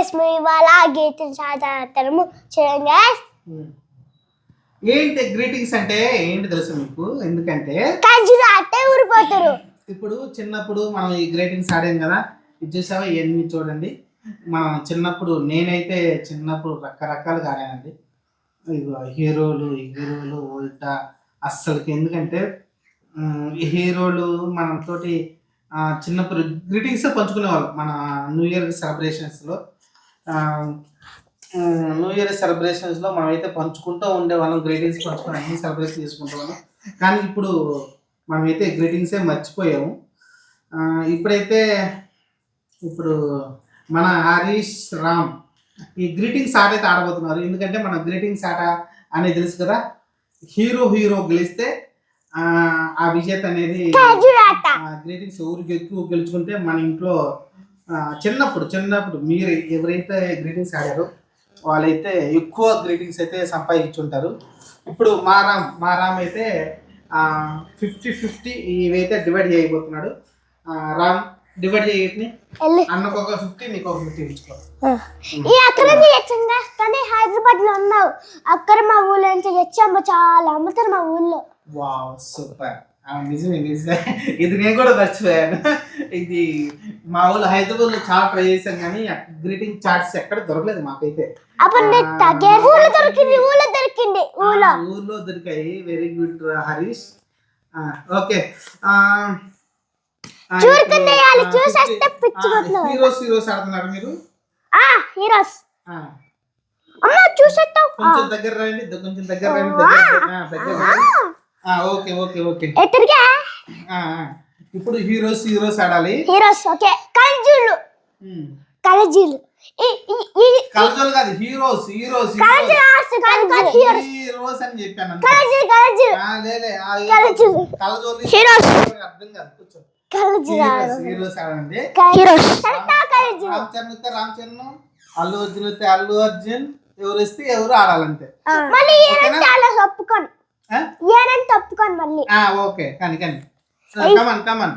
Guys మేము ఇవాళ greetings ఆడతాము చూడండి గైస్. ఏంటి గ్రీటింగ్స్ అంటే ఏంటి తెలుసు మీకు? ఎందుకంటే కంచులు ఆడితే ఊరిపోతారు. ఇప్పుడు చిన్నప్పుడు మనం ఈ గ్రీటింగ్స్ ఆడాం కదా, ఇది చూసావా ఇవన్నీ చూడండి. మనం చిన్నప్పుడు నేనైతే చిన్నప్పుడు రకరకాలుగా ఆడానండి. హీరోలు ఉల్టా అస్సలకి. ఎందుకంటే ఈ హీరోలు మనతోటి చిన్నప్పుడు గ్రీటింగ్స్ పంచుకునేవాళ్ళు. మన న్యూ ఇయర్ సెలబ్రేషన్స్లో మనమైతే పంచుకుంటూ ఉండేవాళ్ళం. గ్రీటింగ్స్ పంచుకొని అన్ని సెలబ్రేషన్ చేసుకుంటూ వాళ్ళం. కానీ ఇప్పుడు మనమైతే గ్రీటింగ్సే మర్చిపోయాము. ఇప్పుడు మన హరీష్ రామ్ ఈ గ్రీటింగ్స్ ఆట అయితే ఆడబోతున్నారు. ఎందుకంటే మన గ్రీటింగ్స్ ఆట అనేది తెలుసు కదా, హీరో గెలిస్తే ఆ విజేత అనేది గ్రీటింగ్స్ ఎవరికి ఎక్కువ గెలుచుకుంటే మన ఇంట్లో చిన్నప్పుడు మీరు ఎవరైతే గ్రీటింగ్స్ ఆడారో వాళ్ళైతే ఎక్కువ గ్రీటింగ్స్ అయితే సంపాదించుంటారు. ఇప్పుడు మా రామ్ అయితే 50-50 ఇవైతే డివైడ్ చేయబోతున్నాడు. రామ్ డివైడ్ చేయని అన్నకు ఒక 50 నీకు ఒక 50 ఇచ్చుకో. కానీ హైదరాబాద్ లో ఉన్నావు, అక్కడ మా ఊళ్ళో నుంచి తెచ్చాము, చాలా అమ్ముతారు మా ఊళ్ళో. Wow super. నిజమే. ఇది నేను కూడా మర్చిపోయాను. ఇది మా ఊళ్ళో హైదరాబాద్ లో చాలా ట్రై చేశాను కానీ గ్రీటింగ్ చార్ట్స్ ఎక్కడ దొరకలేదు మాకైతే. ఊళ్ళో దొరికాయి. Very good Harish. Okay, heroes ఆడుతున్నారు మీరు. హీరోస్ కొంచెం దగ్గర రండి. ఓకే. ఇప్పుడు హీరోస్ ఆడాలి. కలజీలు కలజోలు కాదు, హీరోస్ అని చెప్పాను. అర్థం కాదు. కూర్చో. హీరోస్ ఆడండి. రామ్ చరణ్, అల్లు అర్జున్ ఎవరు వస్తే ఎవరు ఆడాలంటే. ఓకే కానీ కమన్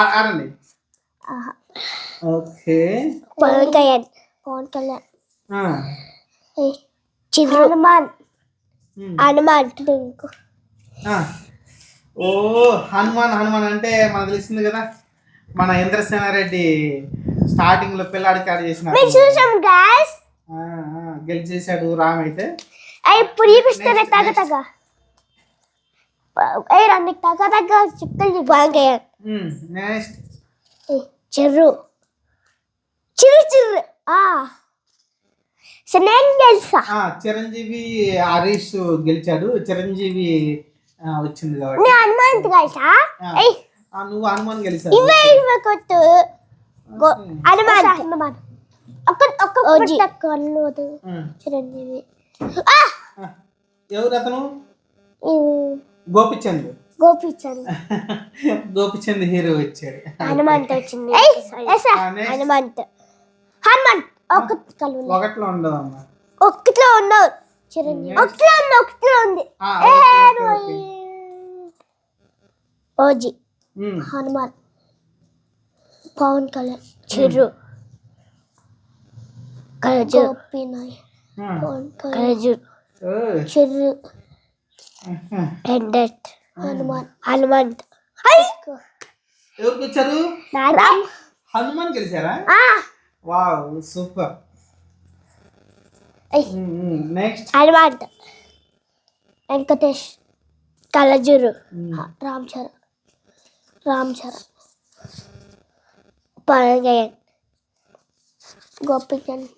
ఆడండి. ఓకే, పవన్ కళ్యాణ్ హనుమాన్ అంటే మనకు తెలిసింది కదా, మన ఇంద్రసేనారెడ్డి స్టార్టింగ్ లో పిల్లాడికి ఆడ చేసిన గెలిచేసాడు రామ్ అయితే. నెక్స్ట్ చిరంజీవి హరీష్ గెలిచాడు. చిరంజీవి వచ్చింది కాబట్టి నువ్వు హనుమాన్ గెలిచావు. చిరంజీవి ఎవరు అతను? గోపిచంద్ హీరో వచ్చాడు. హనుమంత్ వచ్చింది. ఒకటిలో ఉండవు అమ్మా, ఒకటిలో ఉన్నావు. చిరంజీవి ఒకటిలో ఉంది. ఓజీ హనుమాన్, పవన్ కళ్యాణ్, చిరు, చిరు, హనుమంత్. ఎవరికి వచ్చారు? హనుమాన్ గెలిచారా? Wow super. Next Hanumanth, Venkatesh, Kalajuru, Ram Charan, Pawan Kalyan, Gopichand,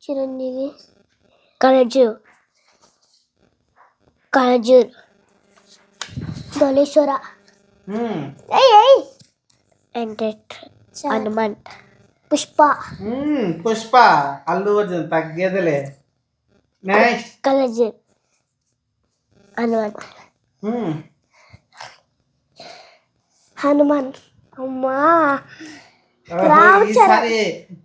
Chiranjeevi, Kalajuru, Doleshwara, Hanumanth, Pushpa Allu Arjun తగ్గేదలే. నెక్స్ట్ కలజూరు, హనుమాన్. అమ్మా ఈసారి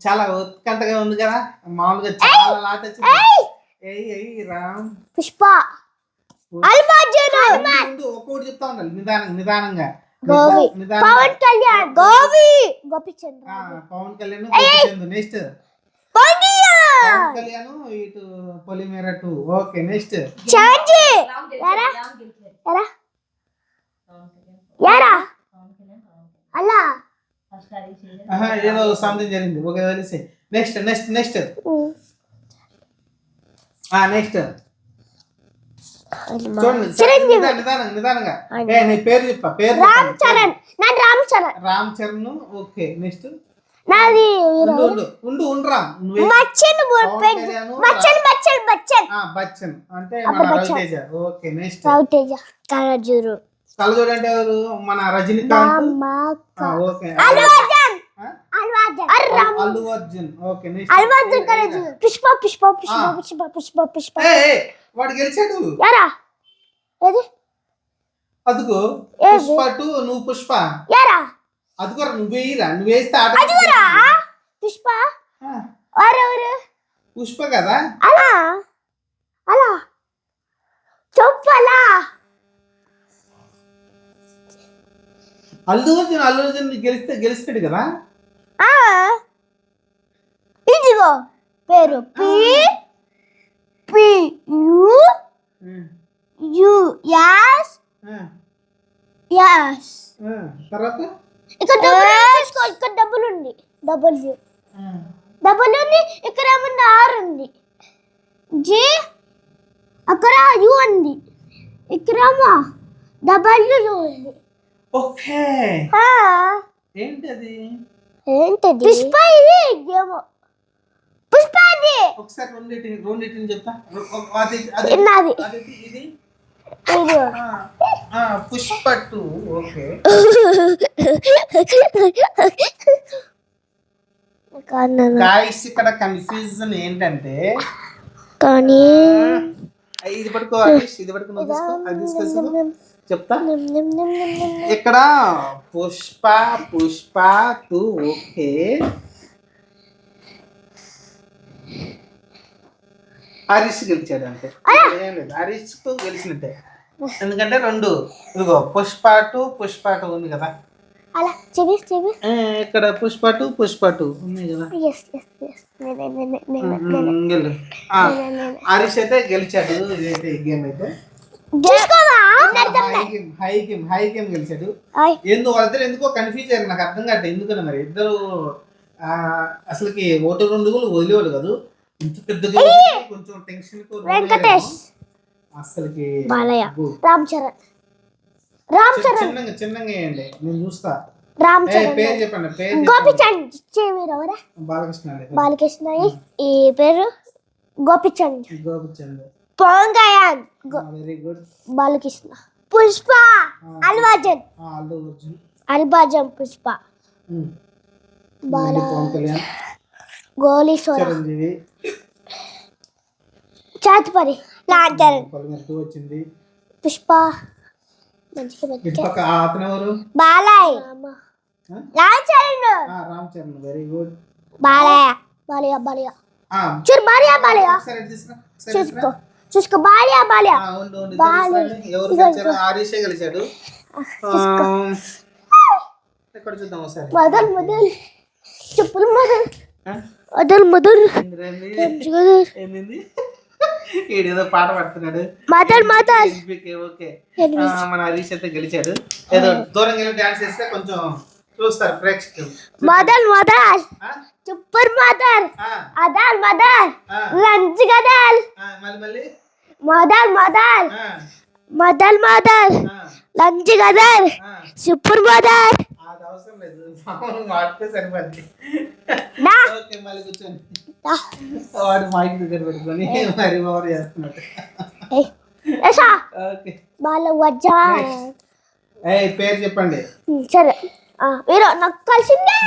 చాలా ఉత్కంఠగా ఉంది కదా, మామూలుగా చాలా లాట్ వచ్చింది. రామ్, పుష్ప, ఒక్కొక్కటి చెప్తా ఉండాలి నిదానంగా. గోవి నిదానంగా. పవన్ కళ్యాణ్ గోపిచంద్ర పవన్ కళ్యాణ్ గోపిచంద్ నెక్స్ట్ పవన్ కళ్యాణ్ ఇటు పొలిమేర 2 ఓకే నెక్స్ట్ చార్జీ యారా యారా యారా అలా ఏదో సంథింగ్ జరిగింది ఓకే తెలిసి నెక్స్ట్ నెక్స్ట్ నెక్స్ట్ నెక్స్ట్ చూడండి నిదానంగా నీ పేరు చెప్ప పేరు రామ్ చరణ్ నాది రామ్ చరణ్ ఓకే నెక్స్ట్ నాది ఉండు రామ్ బచ్చన్ బచ్చన్ బచ్చన్ అంటే మన రవితేజ ఓకే నెక్స్ట్ రవితేజ కలజూరు కలజోడు అంటే ఎవరు మన Rajinikanth okay Allu Arjun okay next Pushpa వాడు గెలిచాడు యారా ఏది అదుగో పుష్ప 2 నువ్వు పుష్ప యారా అదుగో నువ్వు వేస్తే ఆట అదిగోరా పుష్ప ఎవరెవరు పుష్ప కదా అలా అలా చెప్పలా అల్లు అర్జున్ గెలిస్తాడు కదా ఇదిగో పేరు పి పి యు యాస్ తర్వాత ఇక్కడ డబ్బులు ఉంది డబ్బులు ఉంది ఇక్కడ ఏమన్నా ఆర్ ఉంది జి అక్కడ యు ఉంది ఇక్కడేమో డబ్బులు ఉంది ఓకే ఏంటది పుష్ప ఇది ఏమో పుష్ప అది ఒకసారి రెండిటిని చెప్తా ఇది పుష్ప 2 ఓకే గాయ్స్ ఇక్కడ కన్ఫ్యూజన్ ఏంటంటే కానీ ఇది పట్టుకో హరీష్ ఇది పట్టుకో అది తీసుకో చెప్తా ఇక్కడ పుష్ప 2 ఓకే హరీష్ గెలిచాడు అంటే ఏం లేదు హరీష్ గెలిచినట్టే ఎందుకంటే రెండు ఇదిగో పుష్ప 2 ఉంది కదా అలా చెవి ఇక్కడ పుష్ప 2 ఉంది కదా హరీష్ అయితే గెలిచాడు ఇదైతే ఈ గేమ్ అయితే హై గేమ్ గెలిచాడు వాళ్ళిద్దరు ఎందుకో కన్ఫ్యూజ్ అయ్యారు నాకు అర్థం కాదు ఎందుకని మరి ఇద్దరు అసలుకి ఒకటి రెండు గోలు వదిలేవాడు కాదు ఇంత పెద్ద కొంచెం టెన్షన్ వెంకటేష్ అసలుకి రామ్ చరణ్ చిన్నగా వేయండి నేను చూస్తా రామ్ చరణ్ పేరు చెప్పండి పేరు గోపిచంద్ బాలకృష్ణ ఈ పేరు గోపిచంద్ పవన్ కళ్యాణ్ వెరీ గుడ్ బాలకృష్ణ పుష్ప అల్లు అర్జున్ పుష్ప బాల పవన్ కళ్యాణ్ గోలీశ్వర చిరంజీవి చాతుపరి లాంఛన్ వచ్చింది పుష్ప మంచిగా బాలయ్య రామ్ చరణ్ వెరీ గుడ్ బాలయ్య చూడు బాలయ్య చూసుకో బాలయ్య హరీషే గెలిచాడు ఎక్కడ చూద్దాం ఒకసారి మొదలు చెప్పులు మొదలు ఏంది ఏదో పాట పాడుతున్నాడు ఓకే మన హరీష్ అయితే గెలిచాడు ఏదో దూరం వెళ్ళి డాన్స్ చేస్తే కొంచెం చూస్తారు ప్రేక్షకులు సూపర్ మదర్ లంచ్ గదల్ మదర్ లంచ్ గదల్ సూపర్ మదర్ అవసరం లేదు వాడితే సరిపోద్ది ఓకే మళ్ళీ కూర్చొని వాడు మైక్ దగ్గర పెట్టుకొని మరి ఓవర్ చేస్తున్నాడు ఓకే పేరు చెప్పండి సరే మీరు నాకు కలిసిందా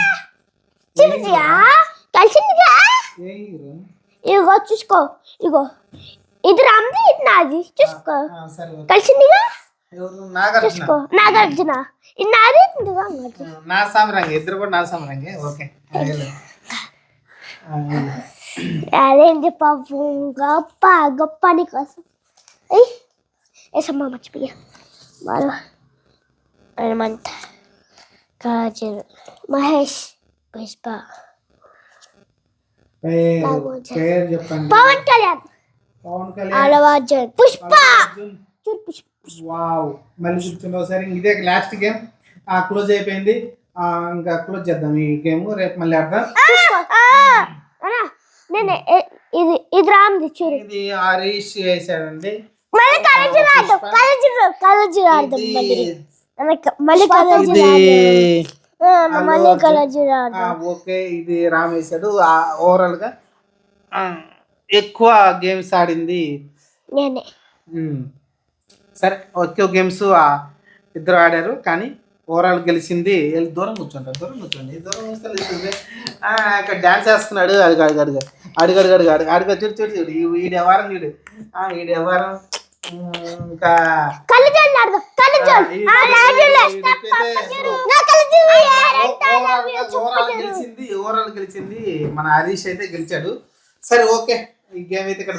ఇగో చూసుకో ఇగో ఇది రామ్ది ఇది నాది చూసుకో కలిసిందిగా చూసుకో నాగార్జున ఇది నాది నా సామరంగే ఇద్దరు కూడా నా సామరంగే ఓకే అదేంటి పాపం గొప్ప నీకోసం వేసమ్మా మర్చిపోయా వాళ్ళు కళాజీరు మహేష్ పుష్ప పేరు చెప్పండి. పవన్ కళ్యాణ్ పవన్ కళ్యాణ్, అల్లు అర్జున్ పుష్ప వావ్. మళ్ళీ కూర్చుంటే ఒకసారి ఇదే లాస్ట్ గేమ్ క్లోజ్ అయిపోయింది. ఇంకా క్లోజ్ చేద్దాం ఈ గేమ్, రేపు మళ్ళీ ఆడదాం. నేను ఇది రామ్ది చూడు. ఇది హరీష్ వేసాడండి. మళ్ళీ కళాజీరు ఆడదాం. కళాజీరు ఆడదాం మళ్ళీ కళాజీరు మళ్ళీ కళాజీరు ఆడదాం. ఓకే, ఇది రామ్ వేసాడు. ఓవరాల్ గా ఎక్కువ గేమ్స్ ఆడింది నేనే. సరే, ఓకే గేమ్స్ ఇద్దరు ఆడారు, కానీ ఓవరాల్ గెలిచింది. దూరం కూర్చోండి, దూరం వస్తే అక్కడ డాన్స్ వేస్తున్నాడు. అడుగు చూడు వీడి వ్యవహారం చూడు, వీడి వ్యవహారం. ఇంకా ఓవరాల్ గెలిచింది మన హరీష్ అయితే గెలిచాడు. సరే, ఓకే, ఈ గేమ్ అయితే ఇక్కడ